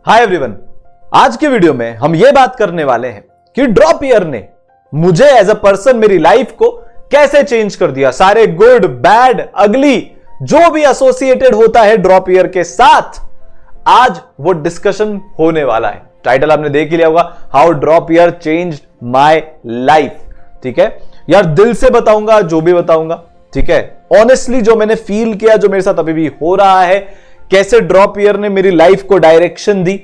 Hi everyone, आज के video में हम ये बात करने वाले हैं कि ड्रॉप ईयर ने मुझे एज अ पर्सन मेरी लाइफ को कैसे चेंज कर दिया। सारे गुड बैड अगली जो भी एसोसिएटेड होता है ड्रॉप ईयर के साथ, आज वो डिस्कशन होने वाला है। टाइटल आपने देख ही लिया होगा, how drop year changed my life. ठीक है यार, दिल से बताऊंगा जो भी बताऊंगा, ठीक है, ऑनेस्टली जो मैंने फील किया, जो मेरे साथ अभी भी हो रहा है, कैसे ड्रॉप ईयर ने मेरी लाइफ को डायरेक्शन दी,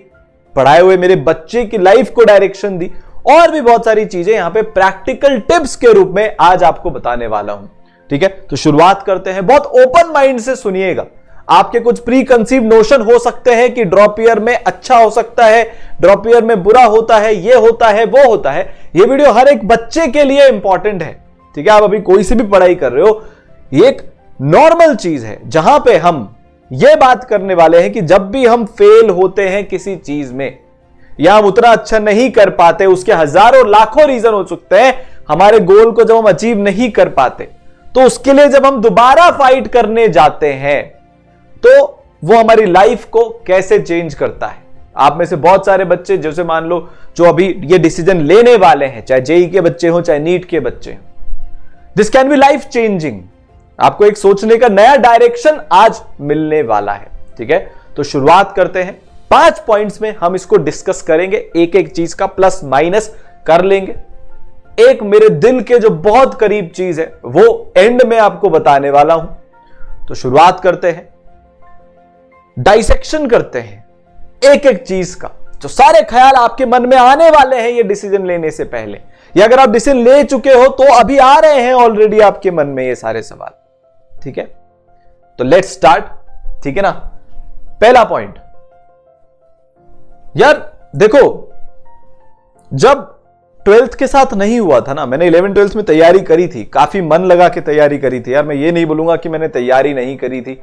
पढ़ाए हुए मेरे बच्चे की लाइफ को डायरेक्शन दी, और भी बहुत सारी चीजें यहां पे प्रैक्टिकल टिप्स के रूप में आज आपको बताने वाला हूं। ठीक है, तो शुरुआत करते हैं। बहुत ओपन माइंड से सुनिएगा। आपके कुछ प्री कंसीव नोशन हो सकते हैं कि ड्रॉप ईयर में अच्छा हो सकता है, ड्रॉप ईयर में बुरा होता है, ये होता है, वो होता है। ये वीडियो हर एक बच्चे के लिए इंपॉर्टेंट है। ठीक है, आप अभी कोई सी भी पढ़ाई कर रहे हो, ये एक नॉर्मल चीज है जहां पे हम ये बात करने वाले हैं कि जब भी हम फेल होते हैं किसी चीज में या हम उतना अच्छा नहीं कर पाते, उसके हजारों लाखों रीजन हो सकते हैं। हमारे गोल को जब हम अचीव नहीं कर पाते, तो उसके लिए जब हम दोबारा फाइट करने जाते हैं, तो वो हमारी लाइफ को कैसे चेंज करता है। आप में से बहुत सारे बच्चे, जैसे मान लो जो अभी ये डिसीजन लेने वाले हैं, चाहे जेई के बच्चे हो चाहे नीट के बच्चे हो, this can be life changing. आपको एक सोचने का नया डायरेक्शन आज मिलने वाला है। ठीक है, तो शुरुआत करते हैं। 5 पॉइंट्स में हम इसको डिस्कस करेंगे, एक एक चीज का प्लस माइनस कर लेंगे। एक मेरे दिल के जो बहुत करीब चीज है वो एंड में आपको बताने वाला हूं। तो शुरुआत करते हैं, डाइसेक्शन करते हैं एक एक चीज का। जो सारे ख्याल आपके मन में आने वाले हैं ये डिसीजन लेने से पहले, या अगर आप डिसीजन ले चुके हो तो अभी आ रहे हैं ऑलरेडी आपके मन में ये सारे सवाल। ठीक है, तो लेट्स स्टार्ट। ठीक है ना, पहला पॉइंट, यार देखो, जब 12th के साथ नहीं हुआ था ना, मैंने 11 12th में तैयारी करी थी, काफी मन लगा के तैयारी करी थी। यार मैं ये नहीं बोलूंगा कि मैंने तैयारी नहीं करी थी।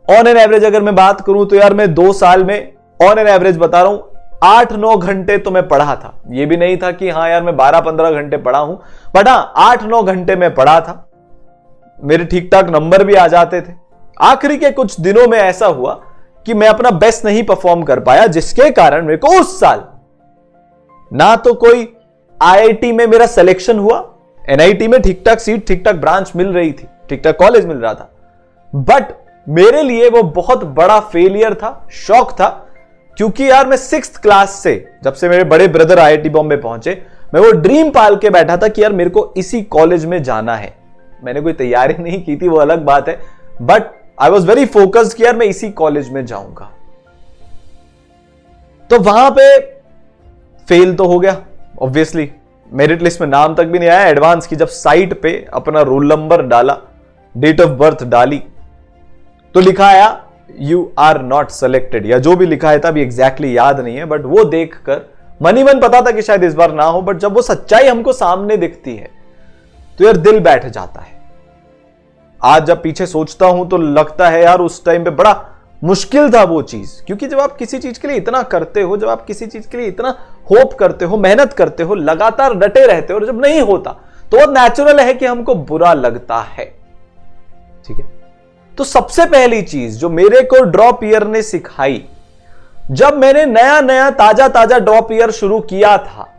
ऑन एन एवरेज अगर मैं बात करूं तो यार मैं 2 साल में ऑन एन एवरेज बता रहा हूं 8-9 घंटे तो मैं पढ़ा था। ये भी नहीं था कि हाँ यार मैं 12-15 घंटे पढ़ा हूं, बट हाँ 8-9 घंटे में पढ़ा था। मेरे ठीक ठाक नंबर भी आ जाते थे। आखिरी के कुछ दिनों में ऐसा हुआ कि मैं अपना बेस्ट नहीं परफॉर्म कर पाया, जिसके कारण मेरे को उस साल ना तो कोई आईआईटी में मेरा सिलेक्शन हुआ, एनआईटी में ठीक ठाक सीट, ठीक ठाक ब्रांच मिल रही थी, ठीक ठाक कॉलेज मिल रहा था, बट मेरे लिए वो बहुत बड़ा फेलियर था, शॉक था। क्योंकि यार मैं 6th क्लास से, जब से मेरे बड़े ब्रदर आईआईटी बॉम्बे पहुंचे, मैं वो ड्रीम पाल के बैठा था कि यार मेरे को इसी कॉलेज में जाना है। मैंने कोई तैयारी नहीं की थी, वो अलग बात है, but I was very focused कि यार मैं इसी कॉलेज में जाऊंगा। तो वहां पे फेल तो हो गया ऑब्वियसली, मेरिट लिस्ट में नाम तक भी नहीं आया। एडवांस की जब साइट पे अपना रोल नंबर डाला, डेट ऑफ बर्थ डाली, तो लिखा आया यू आर नॉट सेलेक्टेड, या जो भी लिखा है था अभी एग्जैक्टली याद नहीं है, बट वो देखकर मन ही मन पता था कि शायद इस बार ना हो, बट जब वो सच्चाई हमको सामने दिखती है तो यार दिल बैठ जाता है। आज जब पीछे सोचता हूं तो लगता है यार उस टाइम पे बड़ा मुश्किल था वो चीज। क्योंकि जब आप किसी चीज के लिए इतना करते हो, जब आप किसी चीज के लिए इतना होप करते हो, मेहनत करते हो, लगातार डटे रहते हो, और जब नहीं होता तो वो नेचुरल है कि हमको बुरा लगता है। ठीक है, तो सबसे पहली चीज जो मेरे को ड्रॉप ईयर ने सिखाई, जब मैंने नया नया ताजा ताजा ड्रॉप ईयर शुरू किया था,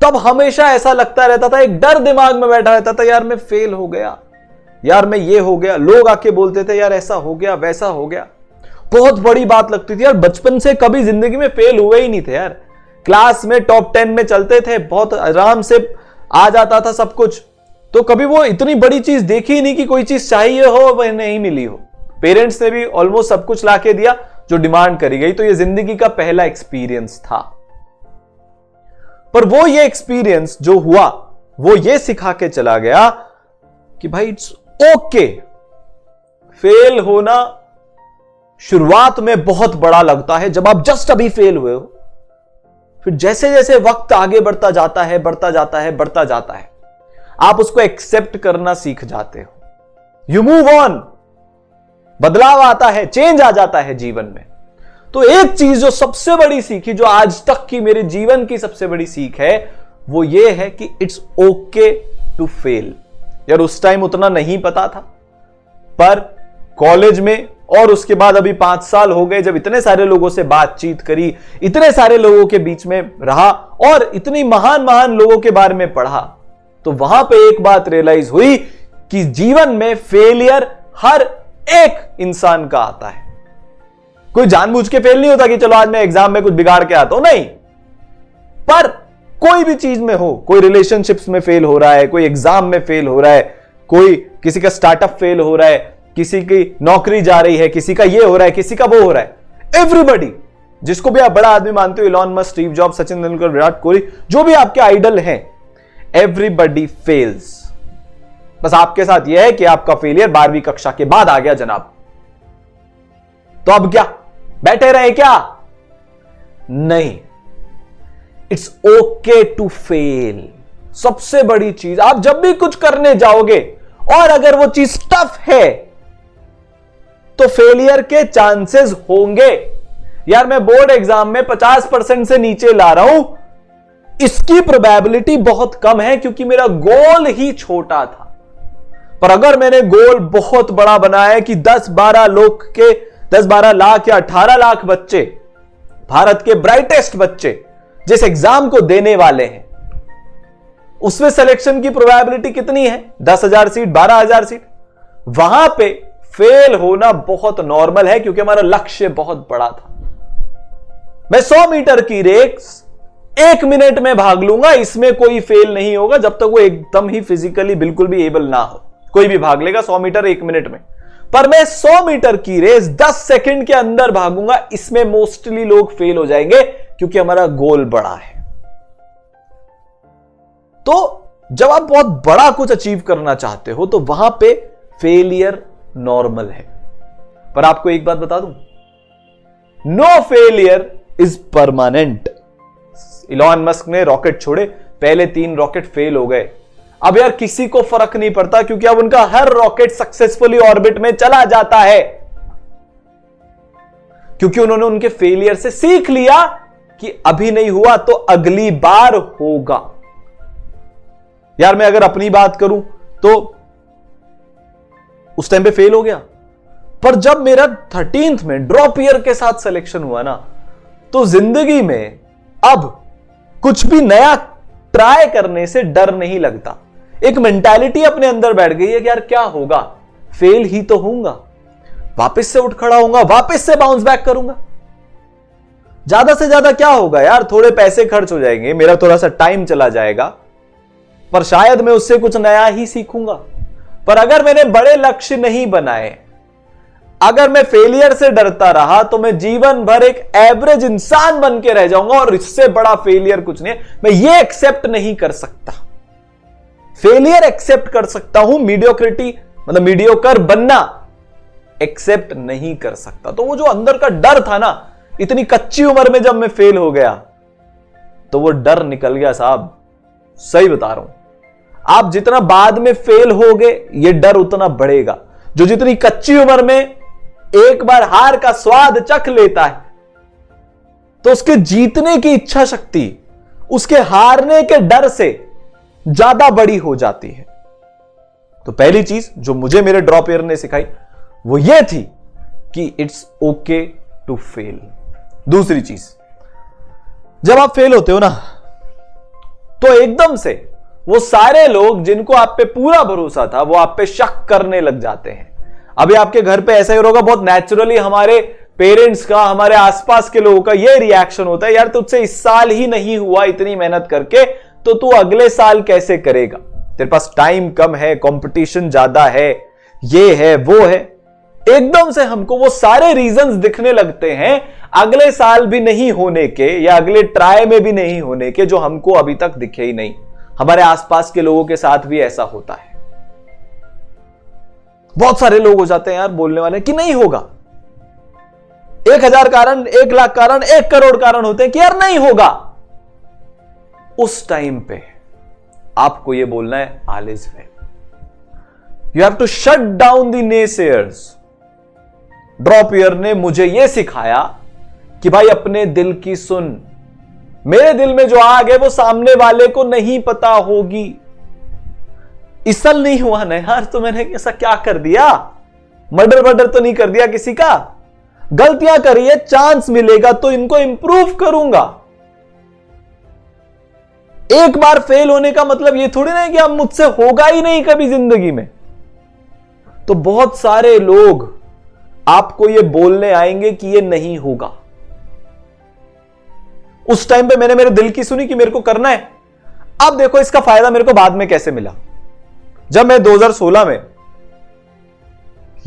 तब हमेशा ऐसा लगता रहता था, एक डर दिमाग में बैठा रहता था, यार मैं फेल हो गया, यार मैं ये हो गया। लोग आके बोलते थे यार ऐसा हो गया, वैसा हो गया, बहुत बड़ी बात लगती थी। यार बचपन से कभी जिंदगी में फेल हुए ही नहीं थे यार, क्लास में टॉप 10 में चलते थे, बहुत आराम से आ जाता था सब कुछ। तो कभी वो इतनी बड़ी चीज देखी ही नहीं कि कोई चीज चाहिए हो वह नहीं मिली हो। पेरेंट्स ने भी ऑलमोस्ट सब कुछ लाके दिया जो डिमांड करी गई। तो ये जिंदगी का पहला एक्सपीरियंस था। पर वो ये एक्सपीरियंस जो हुआ वो ये सिखा के चला गया कि भाई इट्स ओके, फेल होना शुरुआत में बहुत बड़ा लगता है, जब आप जस्ट अभी फेल हुए हो। फिर जैसे जैसे वक्त आगे बढ़ता जाता है, बढ़ता जाता है, बढ़ता जाता है, आप उसको एक्सेप्ट करना सीख जाते हो। यू मूव ऑन, बदलाव आता है, चेंज आ जाता है जीवन में। तो एक चीज जो सबसे बड़ी सीखी, जो आज तक की मेरे जीवन की सबसे बड़ी सीख है, वो ये है कि इट्स ओके टू फेल। यार उस टाइम उतना नहीं पता था, पर कॉलेज में और उसके बाद अभी 5 साल हो गए जब इतने सारे लोगों से बातचीत करी, इतने सारे लोगों के बीच में रहा और इतनी महान महान लोगों के बारे में पढ़ा, तो वहां पे एक बात रियलाइज हुई कि जीवन में फेलियर हर एक इंसान का आता है। कोई जानबूझ के फेल नहीं होता कि चलो आज मैं एग्जाम में कुछ बिगाड़ के आता हूं, नहीं। पर कोई भी चीज में हो, कोई रिलेशनशिप्स में फेल हो रहा है, कोई एग्जाम में फेल हो रहा है, कोई किसी का स्टार्टअप फेल हो रहा है, किसी की नौकरी जा रही है, किसी का ये हो रहा है, किसी का वो हो रहा है। एवरीबॉडी, जिसको भी आप बड़ा आदमी मानते हो, Elon Musk, Steve job, Sachin Tendulkar, Virat Kohli, जो भी आपके आइडल हैं, एवरीबॉडी फेल्स। बस आपके साथ यह है कि आपका फेलियर 12वीं कक्षा के बाद आ गया जनाब। तो अब क्या बैठे रहे क्या? नहीं, इट्स ओके टू फेल। सबसे बड़ी चीज, आप जब भी कुछ करने जाओगे और अगर वो चीज टफ है तो फेलियर के चांसेस होंगे। यार मैं बोर्ड एग्जाम में 50% से नीचे ला रहा हूं, इसकी प्रोबेबिलिटी बहुत कम है क्योंकि मेरा गोल ही छोटा था। पर अगर मैंने गोल बहुत बड़ा बनाया कि 10-12 लाख या 18 लाख बच्चे, भारत के ब्राइटेस्ट बच्चे जिस एग्जाम को देने वाले हैं, उसमें सिलेक्शन की प्रोबेबिलिटी कितनी है? 10,000 सीट, 12,000 सीट। वहां पे फेल होना बहुत नॉर्मल है क्योंकि हमारा लक्ष्य बहुत बड़ा था। मैं 100 मीटर की रेस 1 मिनट में भाग लूंगा, इसमें कोई फेल नहीं होगा जब तक वो एकदम ही फिजिकली बिल्कुल भी एबल ना हो। कोई भी भाग लेगा 100 मीटर 1 मिनट में। पर मैं 100 मीटर की रेस 10 सेकंड के अंदर भागूंगा, इसमें मोस्टली लोग फेल हो जाएंगे क्योंकि हमारा गोल बड़ा है। तो जब आप बहुत बड़ा कुछ अचीव करना चाहते हो तो वहां पे फेलियर नॉर्मल है। पर आपको एक बात बता दूं, no failure is permanent. Elon Musk ने रॉकेट छोड़े, पहले 3 रॉकेट फेल हो गए। अब यार किसी को फर्क नहीं पड़ता क्योंकि अब उनका हर रॉकेट सक्सेसफुली ऑर्बिट में चला जाता है, क्योंकि उन्होंने उनके फेलियर से सीख लिया कि अभी नहीं हुआ तो अगली बार होगा। यार मैं अगर अपनी बात करूं तो उस टाइम पे फेल हो गया, पर जब मेरा 13th में ड्रॉप ईयर के साथ सिलेक्शन हुआ ना, तो जिंदगी में अब कुछ भी नया ट्राई करने से डर नहीं लगता। एक मेंटालिटी अपने अंदर बैठ गई है कि यार क्या होगा, फेल ही तो होऊंगा, वापस से उठ खड़ा होऊंगा, वापस से बाउंस बैक करूंगा। ज्यादा से ज्यादा क्या होगा यार, थोड़े पैसे खर्च हो जाएंगे, मेरा थोड़ा सा टाइम चला जाएगा, पर शायद मैं उससे कुछ नया ही सीखूंगा। पर अगर मैंने बड़े लक्ष्य नहीं बनाए, अगर मैं फेलियर से डरता रहा, तो मैं जीवन भर एक एवरेज इंसान बन के रह जाऊंगा और इससे बड़ा फेलियर कुछ नहीं है। मैं ये एक्सेप्ट नहीं कर सकता। फेलियर एक्सेप्ट कर सकता हूं, मीडियोक्रिटी मतलब मीडियोकर बनना एक्सेप्ट नहीं कर सकता। तो वो जो अंदर का डर था ना, इतनी कच्ची उम्र में जब मैं फेल हो गया, तो वो डर निकल गया साहब। सही बता रहा हूं, आप जितना बाद में फेल होगे ये डर उतना बढ़ेगा। जो जितनी कच्ची उम्र में एक बार हार का स्वाद चख लेता है, तो उसके जीतने की इच्छा शक्ति उसके हारने के डर से ज्यादा बड़ी हो जाती है। तो पहली चीज जो मुझे मेरे ड्रॉप ईयर ने सिखाई वो ये थी कि इट्स ओके टू फेल। दूसरी चीज, जब आप फेल होते हो ना, तो एकदम से वो सारे लोग जिनको आप पे पूरा भरोसा था वो आप पे शक करने लग जाते हैं। अभी आपके घर पे ऐसा ही होगा, बहुत नेचुरली हमारे पेरेंट्स का, हमारे आसपास के लोगों का ये रिएक्शन होता है, यार तुझसे इस साल ही नहीं हुआ इतनी मेहनत करके, तो तू अगले साल कैसे करेगा, तेरे पास टाइम कम है, कंपटीशन ज्यादा है, ये है वो है। एकदम से हमको वो सारे रीजंस दिखने लगते हैं अगले साल भी नहीं होने के या अगले ट्राई में भी नहीं होने के, जो हमको अभी तक दिखे ही नहीं। हमारे आसपास के लोगों के साथ भी ऐसा होता है। बहुत सारे लोग हो जाते हैं यार बोलने वाले कि नहीं होगा। 1000 कारण, 1 लाख कारण, 1 करोड़ कारण होते हैं कि यार नहीं होगा। उस टाइम पे आपको यह बोलना है all is well. You have to shut down the naysayers. Drop year ने मुझे यह सिखाया कि भाई अपने दिल की सुन। मेरे दिल में जो आग है वो सामने वाले को नहीं पता होगी। इस साल नहीं हुआ ना यार, तो मैंने ऐसा क्या कर दिया, मर्डर तो नहीं कर दिया किसी का, गलतियां करी है, चांस मिलेगा तो इनको इंप्रूव करूंगा। एक बार फेल होने का मतलब ये थोड़ी ना है कि अब मुझसे होगा ही नहीं कभी जिंदगी में। तो बहुत सारे लोग आपको ये बोलने आएंगे कि ये नहीं होगा। उस टाइम पे मैंने मेरे दिल की सुनी कि मेरे को करना है। अब देखो इसका फायदा मेरे को बाद में कैसे मिला। जब मैं 2016 में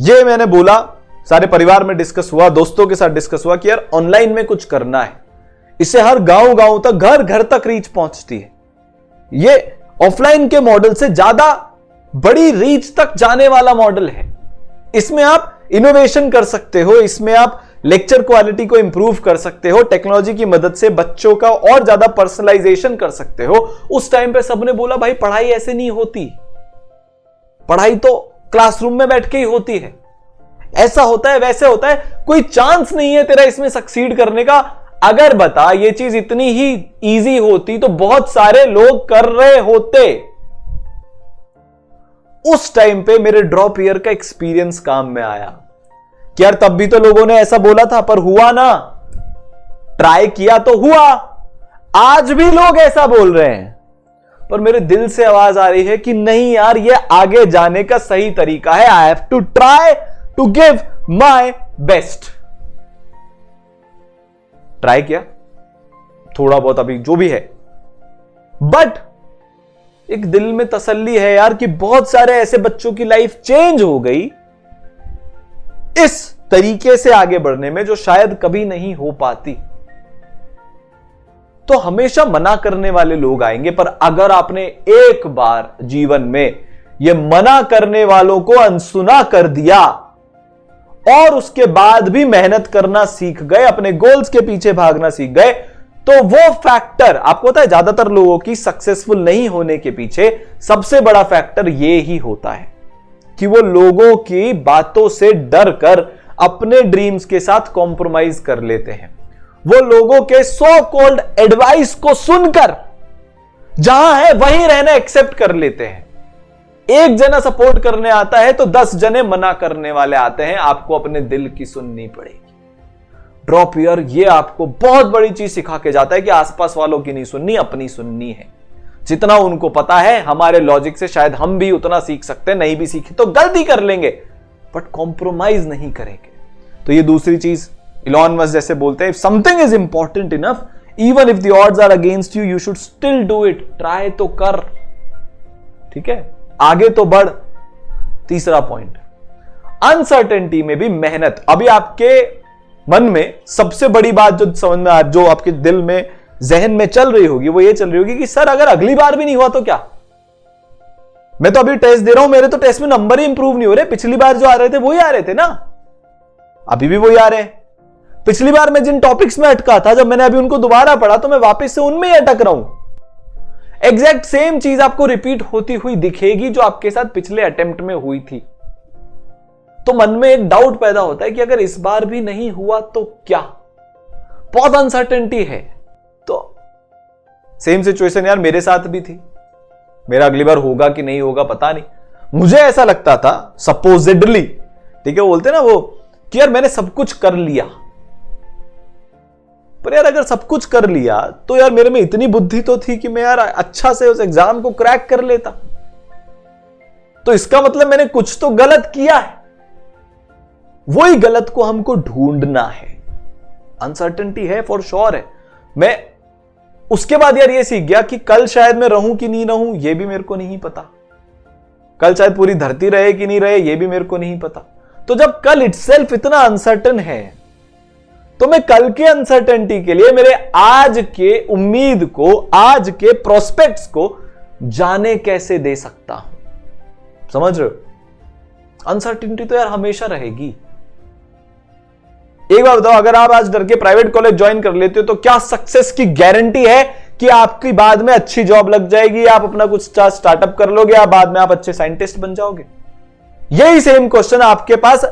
ये मैंने बोला, सारे परिवार में डिस्कस हुआ, दोस्तों के साथ डिस्कस हुआ कि यार ऑनलाइन में कुछ करना है, इससे हर गांव तक, घर घर तक रीच पहुंचती है। ये ऑफलाइन के मॉडल से ज्यादा बड़ी रीच तक जाने वाला मॉडल है। इसमें आप इनोवेशन कर सकते हो, इसमें आप लेक्चर क्वालिटी को इंप्रूव कर सकते हो, टेक्नोलॉजी की मदद से बच्चों का और ज्यादा पर्सनलाइजेशन कर सकते हो। उस टाइम पे सबने बोला भाई पढ़ाई ऐसे नहीं होती, पढ़ाई तो क्लासरूम में बैठ के ही होती है, ऐसा होता है वैसे होता है, कोई चांस नहीं है तेरा इसमें सक्सीड करने का। अगर बता ये चीज इतनी ही इजी होती तो बहुत सारे लोग कर रहे होते। उस टाइम पे मेरे ड्रॉप ईयर का एक्सपीरियंस काम में आया कि यार तब भी तो लोगों ने ऐसा बोला था पर हुआ ना, ट्राई किया तो हुआ। आज भी लोग ऐसा बोल रहे हैं पर मेरे दिल से आवाज आ रही है कि नहीं यार ये आगे जाने का सही तरीका है। I have to try to give my best. Try किया थोड़ा बहुत अभी जो भी है, बट एक दिल में तसल्ली है यार कि बहुत सारे ऐसे बच्चों की लाइफ चेंज हो गई इस तरीके से आगे बढ़ने में जो शायद कभी नहीं हो पाती। तो हमेशा मना करने वाले लोग आएंगे, पर अगर आपने एक बार जीवन में ये मना करने वालों को अनसुना कर दिया और उसके बाद भी मेहनत करना सीख गए, अपने गोल्स के पीछे भागना सीख गए, तो वो फैक्टर आपको पता है ज्यादातर लोगों की सक्सेसफुल नहीं होने के पीछे सबसे बड़ा फैक्टर ये ही होता है कि वो लोगों की बातों से डर कर अपने ड्रीम्स के साथ कॉम्प्रोमाइज कर लेते हैं। वो लोगों के सो कॉल्ड एडवाइस को सुनकर जहां है वहीं रहना एक्सेप्ट कर लेते हैं। एक जना सपोर्ट करने आता है तो 10 जने मना करने वाले आते हैं। आपको अपने दिल की सुननी पड़ेगी। ड्रॉप ईयर ये आपको बहुत बड़ी चीज सिखा के जाता है कि आसपास वालों की नहीं सुननी, अपनी सुननी है। जितना उनको पता है हमारे लॉजिक से शायद हम भी उतना सीख सकते हैं, नहीं भी सीखे तो गलती कर लेंगे बट कॉम्प्रोमाइज नहीं करेंगे। तो ये दूसरी चीज इलॉन मस्क जैसे बोलते हैं, if something is important enough even if the odds are against you, you should still do it. Try तो कर, ठीक है, आगे तो बढ़। तीसरा पॉइंट, अनसर्टेनिटी में भी मेहनत। अभी आपके मन में सबसे बड़ी बात जो समझ में आ, जो आपके दिल में जहन में चल रही होगी वो ये चल रही होगी कि सर अगर अगली बार भी नहीं हुआ तो क्या? मैं तो अभी टेस्ट दे रहा हूं, मेरे तो टेस्ट में नंबर ही इंप्रूव नहीं हो रहे। पिछली बार जो आ रहे थे वही आ रहे थे ना, अभी भी वही आ रहे हैं। पिछली बार मैं जिन टॉपिक्स में अटका था, जब मैंने अभी उनको दोबारा पढ़ा तो मैं वापस से उनमें ही अटक रहा हूं। एग्जैक्ट सेम चीज आपको रिपीट होती हुई दिखेगी जो आपके साथ पिछले अटेम्प्ट में हुई थी। तो मन में एक डाउट पैदा होता है कि अगर इस बार भी नहीं हुआ तो क्या? बहुत अनसर्टेनिटी है। तो सेम सिचुएशन यार मेरे साथ भी थी। मेरा अगली बार होगा कि नहीं होगा पता नहीं। मुझे ऐसा लगता था सपोजिडली, ठीक है, बोलते ना वो कि यार मैंने सब कुछ कर लिया। पर यार अगर सब कुछ कर लिया तो यार मेरे में इतनी बुद्धि तो थी कि मैं यार अच्छा से उस एग्जाम को क्रैक कर लेता। तो इसका मतलब मैंने कुछ तो गलत किया है। वही गलत को हमको ढूंढना है। अनसर्टेनिटी है फॉर श्योर है। मैं उसके बाद यार ये सीख गया कि कल शायद मैं रहूं कि नहीं रहूं ये भी मेरे को नहीं पता। कल शायद पूरी धरती रहे कि नहीं रहे ये भी मेरे को नहीं पता। तो जब कल इटसेल्फ इतना अनसर्टेन है तो मैं कल के अनसर्टेनिटी के लिए मेरे आज के उम्मीद को, आज के प्रोस्पेक्ट्स को जाने कैसे दे सकता हूं? समझ रहे हो? अनसर्टेनिटी तो यार हमेशा रहेगी। एक बार बताओ, अगर आप आज डर के प्राइवेट कॉलेज ज्वाइन कर लेते हो तो क्या सक्सेस की गारंटी है कि आपकी बाद में अच्छी जॉब लग जाएगी, आप अपना कुछ स्टार्टअप कर लोगे या बाद में आप अच्छे साइंटिस्ट बन जाओगे? यही सेम क्वेश्चन आपके पास,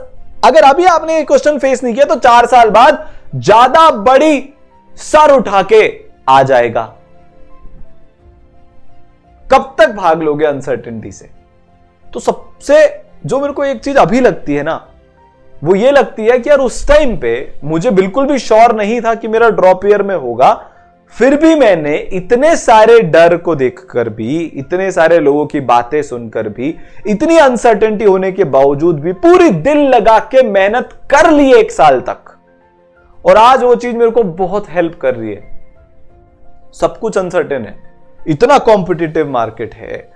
अगर अभी आपने ये क्वेश्चन फेस नहीं किया तो 4 साल बाद ज्यादा बड़ी सर उठा के आ जाएगा। कब तक भाग लोगे अनसर्टेनिटी से? तो सबसे जो मेरे को एक चीज अभी लगती है ना वो ये लगती है कि यार उस टाइम पे मुझे बिल्कुल भी श्योर नहीं था कि मेरा ड्रॉप ईयर में होगा, फिर भी मैंने इतने सारे डर को देखकर भी, इतने सारे लोगों की बातें सुनकर भी, इतनी अनसर्टेनिटी होने के बावजूद भी पूरी दिल लगा के मेहनत कर ली 1 साल तक, और आज वो चीज मेरे को बहुत हेल्प कर रही है। सब कुछ अनसर्टेन है, इतना कॉम्पिटिटिव मार्केट है,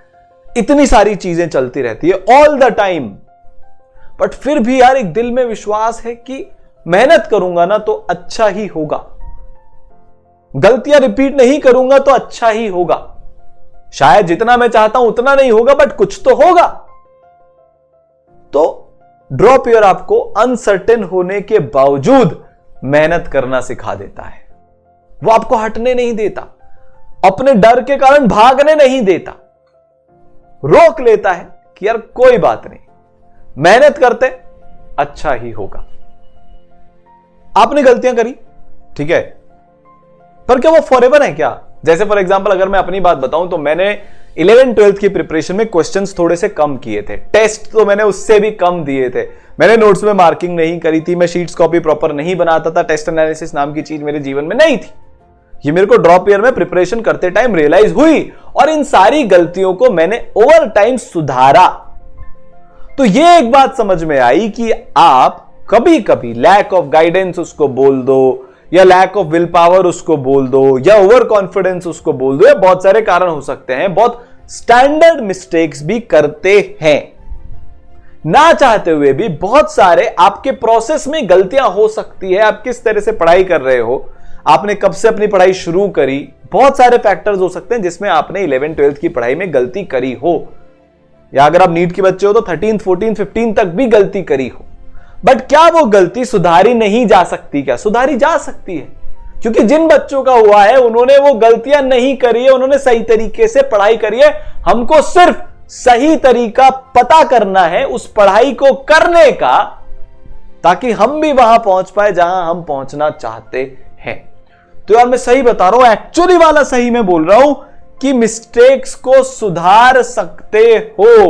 इतनी सारी चीजें चलती रहती है ऑल द टाइम, बट फिर भी यार एक दिल में विश्वास है कि मेहनत करूंगा ना तो अच्छा ही होगा, गलतियां रिपीट नहीं करूंगा तो अच्छा ही होगा। शायद जितना मैं चाहता हूं उतना नहीं होगा, बट कुछ तो होगा। तो ड्रॉप ईयर आपको अनसर्टेन होने के बावजूद मेहनत करना सिखा देता है। वो आपको हटने नहीं देता, अपने डर के कारण भागने नहीं देता, रोक लेता है कि यार कोई बात नहीं, मेहनत करते अच्छा ही होगा। आपने गलतियां करी, ठीक है, पर क्या वो फॉरएवर है क्या? जैसे फॉर एग्जांपल अगर मैं अपनी बात बताऊं तो मैंने 11th-12th की प्रिपरेशन में क्वेश्चंस थोड़े से कम किए थे, टेस्ट तो मैंने उससे भी कम दिए थे, मैंने नोट्स में मार्किंग नहीं करी थी, मैं शीट्स कॉपी प्रॉपर नहीं बनाता था, टेस्ट एनालिसिस नाम की चीज मेरे जीवन में नहीं थी। ये मेरे को ड्रॉप ईयर में प्रिपरेशन करते टाइम रियलाइज हुई, और इन सारी गलतियों को मैंने ओवर टाइम सुधारा। तो ये एक बात समझ में आई कि आप कभी कभी लैक ऑफ गाइडेंस उसको बोल दो, या लैक ऑफ विल पावर उसको बोल दो, या ओवर कॉन्फिडेंस उसको बोल दो, या बहुत सारे कारण हो सकते हैं, बहुत स्टैंडर्ड मिस्टेक्स भी करते हैं, ना चाहते हुए भी बहुत सारे आपके प्रोसेस में गलतियां हो सकती है। आप किस तरह से पढ़ाई कर रहे हो, आपने कब से अपनी पढ़ाई शुरू करी, बहुत सारे फैक्टर्स हो सकते हैं जिसमें आपने 11th-12th की पढ़ाई में गलती करी हो, या अगर आप नीट के बच्चे हो तो 13th, 14th, 15th तक भी गलती करी हो। बट क्या वो गलती सुधारी नहीं जा सकती? क्या सुधारी जा सकती है? क्योंकि जिन बच्चों का हुआ है उन्होंने वो गलतियां नहीं करी है, उन्होंने सही तरीके से पढ़ाई करी है। हमको सिर्फ सही तरीका पता करना है उस पढ़ाई को करने का, ताकि हम भी वहां पहुंच पाए जहां हम पहुंचना चाहते हैं। तो यार मैं सही बता रहा हूं, एक्चुअली वाला सही मैं बोल रहा हूं कि मिस्टेक्स को सुधार सकते हो।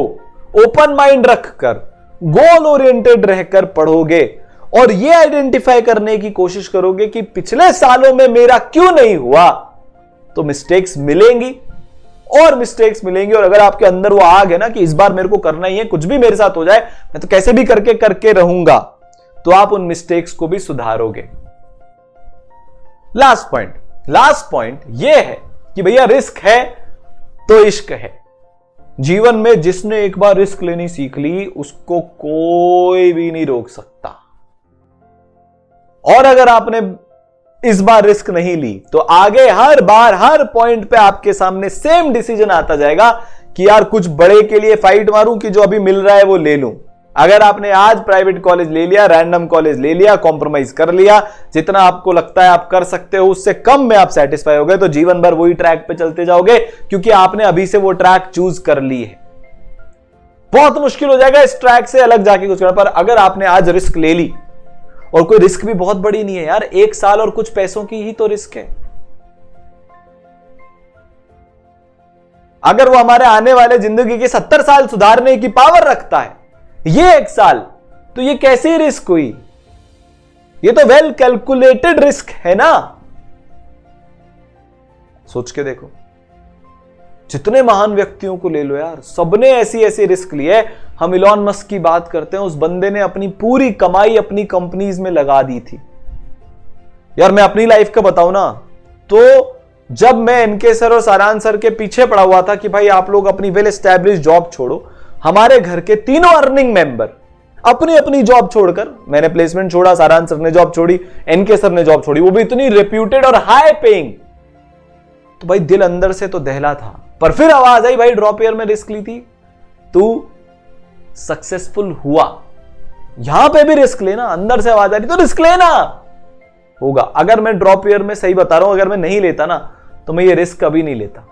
ओपन माइंड रखकर, गोल ओरिएंटेड रहकर पढ़ोगे और ये आइडेंटिफाई करने की कोशिश करोगे कि पिछले सालों में मेरा क्यों नहीं हुआ, तो मिस्टेक्स मिलेंगी और मिस्टेक्स मिलेंगी। और अगर आपके अंदर वो आग है ना कि इस बार मेरे को करना ही है, कुछ भी मेरे साथ हो जाए मैं तो कैसे भी करके रहूंगा, तो आप उन मिस्टेक्स को भी सुधारोगे। लास्ट पॉइंट ये है कि भैया रिस्क है तो इश्क है। जीवन में जिसने एक बार रिस्क लेनी सीख ली उसको कोई भी नहीं रोक सकता। और अगर आपने इस बार रिस्क नहीं ली तो आगे हर बार हर पॉइंट पे आपके सामने सेम डिसीजन आता जाएगा कि यार कुछ बड़े के लिए फाइट मारूं कि जो अभी मिल रहा है वो ले लूं। अगर आपने आज प्राइवेट कॉलेज ले लिया, रैंडम कॉलेज ले लिया, कॉम्प्रोमाइज कर लिया, जितना आपको लगता है आप कर सकते हो उससे कम में आप सेटिस्फाई हो गए, तो जीवन भर वही ट्रैक पे चलते जाओगे, क्योंकि आपने अभी से वो ट्रैक चूज कर ली है। बहुत मुश्किल हो जाएगा इस ट्रैक से अलग जाके कुछ करना। पर अगर आपने आज रिस्क ले ली, और कोई रिस्क भी बहुत बड़ी नहीं है यार, 1 साल और कुछ पैसों की ही तो रिस्क है। अगर वो हमारे आने वाले जिंदगी के 70 साल सुधारने की पावर रखता है, ये 1 साल, तो ये कैसी रिस्क हुई? ये तो वेल कैलकुलेटेड रिस्क है ना। सोच के देखो, जितने महान व्यक्तियों को ले लो यार, सबने ऐसी रिस्क ली है। हम इलॉन मस्क की बात करते हैं, उस बंदे ने अपनी पूरी कमाई अपनी कंपनीज में लगा दी थी। यार मैं अपनी लाइफ का बताऊं ना, तो जब मैं एनके सर और सारांश सर के पीछे पड़ा हुआ था कि भाई आप लोग अपनी वेल एस्टैब्लिश जॉब छोड़ो, हमारे घर के तीनों अर्निंग मेंबर अपनी अपनी जॉब छोड़कर, मैंने प्लेसमेंट छोड़ा, सारांश सर ने जॉब छोड़ी, एनके सर ने जॉब छोड़ी, वो भी इतनी रेप्यूटेड और हाई पेइंग, तो भाई दिल अंदर से तो दहला था। पर फिर आवाज आई, भाई ड्रॉप ईयर में रिस्क ली थी, तू सक्सेसफुल हुआ, यहां पे भी रिस्क लेना। अंदर से आवाज आ रही तो रिस्क लेना होगा। अगर मैं ड्रॉप ईयर में, सही बता रहा हूं, अगर मैं नहीं लेता ना तो मैं ये रिस्क कभी नहीं लेता।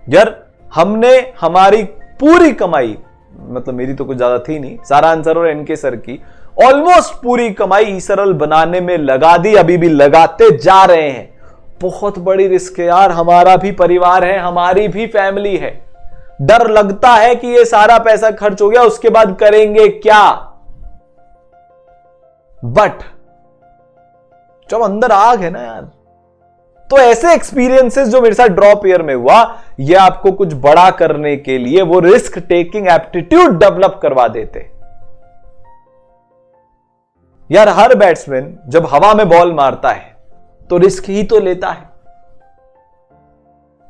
यार हमने हमारी पूरी कमाई, मतलब मेरी तो कुछ ज्यादा थी नहीं, सारांश सर और एनके सर की ऑलमोस्ट पूरी कमाई ईसरल बनाने में लगा दी, अभी भी लगाते जा रहे हैं। बहुत बड़ी रिस्क है यार, हमारा भी परिवार है, हमारी भी फैमिली है। डर लगता है कि ये सारा पैसा खर्च हो गया, उसके बाद करेंगे क्या। बट जब अंदर आग है ना यार, तो ऐसे एक्सपीरियंसेस जो मेरे साथ ड्रॉप ईयर में हुआ, ये आपको कुछ बड़ा करने के लिए वो रिस्क टेकिंग एप्टीट्यूड डेवलप करवा देते। यार हर बैट्समैन जब हवा में बॉल मारता है तो रिस्क ही तो लेता है।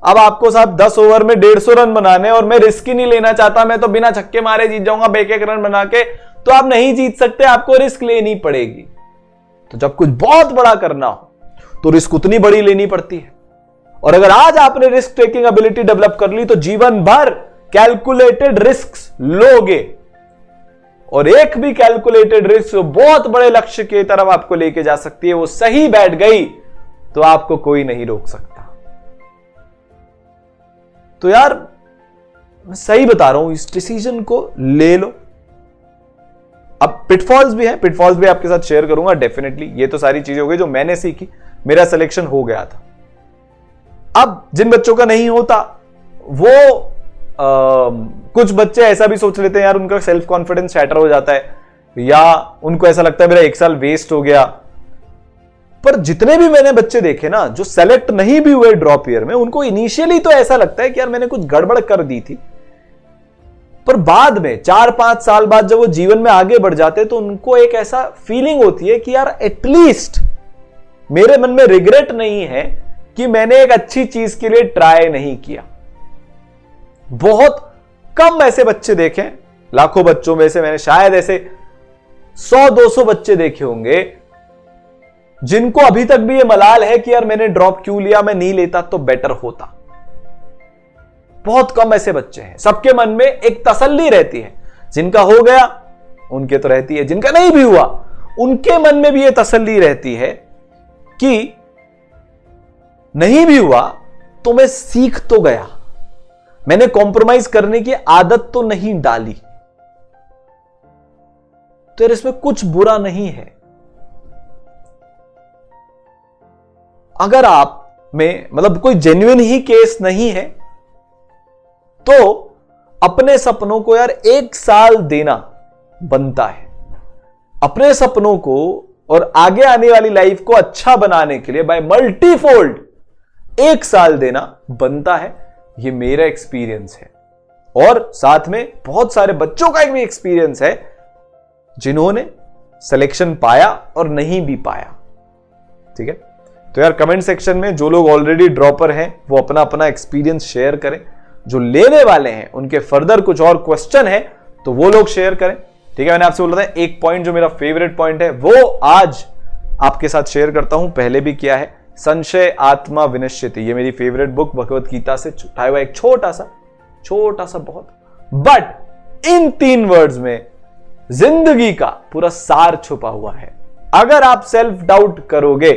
अब आपको साहब 10 ओवर में 150 रन बनाने और मैं रिस्क ही नहीं लेना चाहता, मैं तो बिना छक्के मारे जीत जाऊंगा बेक एक रन बना के, तो आप नहीं जीत सकते, आपको रिस्क लेनी पड़ेगी। तो जब कुछ बहुत बड़ा करना हो तो रिस्क उतनी बड़ी लेनी पड़ती है। और अगर आज आपने रिस्क टेकिंग एबिलिटी डेवलप कर ली तो जीवन भर कैलकुलेटेड रिस्क लोगे, और एक भी कैलकुलेटेड रिस्क बहुत बड़े लक्ष्य की तरफ आपको लेके जा सकती है, वो सही बैठ गई तो आपको कोई नहीं रोक सकता। तो यार मैं सही बता रहा हूं, इस डिसीजन को ले लो। अब पिटफॉल्स भी हैं, पिटफॉल्स भी आपके साथ शेयर करूंगा डेफिनेटली। ये तो सारी चीजें हो गई जो मैंने सीखी, मेरा सिलेक्शन हो गया था। अब जिन बच्चों का नहीं होता वो कुछ बच्चे ऐसा भी सोच लेते हैं यार, उनका सेल्फ कॉन्फिडेंस शैटर हो जाता है, या उनको ऐसा लगता है मेरा 1 साल वेस्ट हो गया। पर जितने भी मैंने बच्चे देखे ना जो सेलेक्ट नहीं भी हुए ड्रॉप ईयर में, उनको इनिशियली तो ऐसा लगता है कि यार मैंने कुछ गड़बड़ कर दी थी, पर बाद में 4-5 साल बाद जब वो जीवन में आगे बढ़ जाते तो उनको एक ऐसा फीलिंग होती है कि यार एटलीस्ट मेरे मन में रिग्रेट नहीं है कि मैंने एक अच्छी चीज के लिए ट्राई नहीं किया। बहुत कम ऐसे बच्चे देखे, लाखों बच्चों में से मैंने शायद ऐसे 100-200 बच्चे देखे होंगे जिनको अभी तक भी ये मलाल है कि यार मैंने ड्रॉप क्यों लिया, मैं नहीं लेता तो बेटर होता। बहुत कम ऐसे बच्चे हैं। सबके मन में एक तसल्ली रहती है, जिनका हो गया उनके तो रहती है, जिनका नहीं भी हुआ उनके मन में भी ये तसल्ली रहती है कि नहीं भी हुआ तो मैं सीख तो गया, मैंने कॉम्प्रोमाइज करने की आदत तो नहीं डाली, तो यार इसमें कुछ बुरा नहीं है। अगर आप में मतलब कोई जेन्युइन ही केस नहीं है तो अपने सपनों को यार 1 साल देना बनता है। अपने सपनों को और आगे आने वाली लाइफ को अच्छा बनाने के लिए बाय मल्टीफोल्ड 1 साल देना बनता है। ये मेरा एक्सपीरियंस है, और साथ में बहुत सारे बच्चों का एक भी एक्सपीरियंस है जिन्होंने सिलेक्शन पाया और नहीं भी पाया। ठीक है, तो यार कमेंट सेक्शन में जो लोग ऑलरेडी ड्रॉपर हैं वो अपना अपना एक्सपीरियंस शेयर करें, जो लेने वाले हैं उनके फर्दर कुछ और क्वेश्चन है तो वो लोग शेयर करें। ठीक है, मैंने आपसे बोला था एक पॉइंट जो मेरा फेवरेट पॉइंट है वो आज आपके साथ शेयर करता हूं, पहले भी किया है। संशय आत्मा विनश्यति, ये मेरी फेवरेट बुक भगवत गीता से उठाया हुआ एक छोटा सा बहुत, बट इन 3 वर्ड्स में जिंदगी का पूरा सार छुपा हुआ है। अगर आप सेल्फ डाउट करोगे,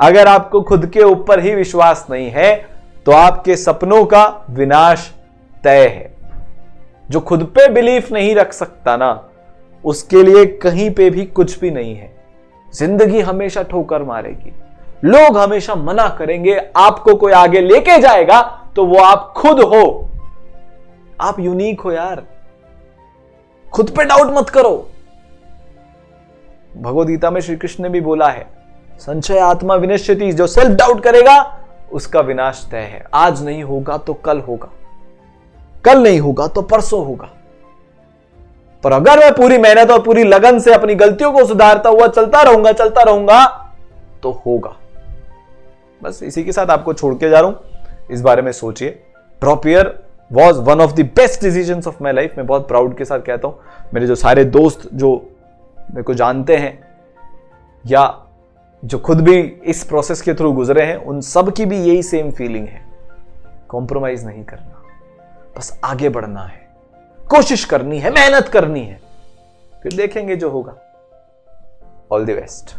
अगर आपको खुद के ऊपर ही विश्वास नहीं है तो आपके सपनों का विनाश तय है। जो खुद पे बिलीफ नहीं रख सकता ना, उसके लिए कहीं पे भी कुछ भी नहीं है। जिंदगी हमेशा ठोकर मारेगी, लोग हमेशा मना करेंगे, आपको कोई आगे लेके जाएगा तो वो आप खुद हो। आप यूनिक हो यार, खुद पे डाउट मत करो। भगवद गीता में श्री कृष्ण ने भी बोला है, संशय आत्मा विनश्यति, जो सेल्फ डाउट करेगा उसका विनाश तय है। आज नहीं होगा तो कल होगा, कल नहीं होगा तो परसों होगा। पर अगर मैं पूरी मेहनत और पूरी लगन से अपनी गलतियों को सुधारता हुआ चलता रहूंगा तो होगा। बस इसी के साथ आपको छोड़ के जा रहा हूं, इस बारे में सोचिए। Drop year was one of the best decisions of my life. मैं बहुत प्राउड के साथ कहता हूं। मेरे जो सारे दोस्त जो मेरे को जानते हैं या जो खुद भी इस प्रोसेस के थ्रू गुजरे हैं, उन सब की भी यही सेम फीलिंग है। कॉम्प्रोमाइज नहीं करना, बस आगे बढ़ना है, कोशिश करनी है, मेहनत करनी है, फिर देखेंगे जो होगा। All the best.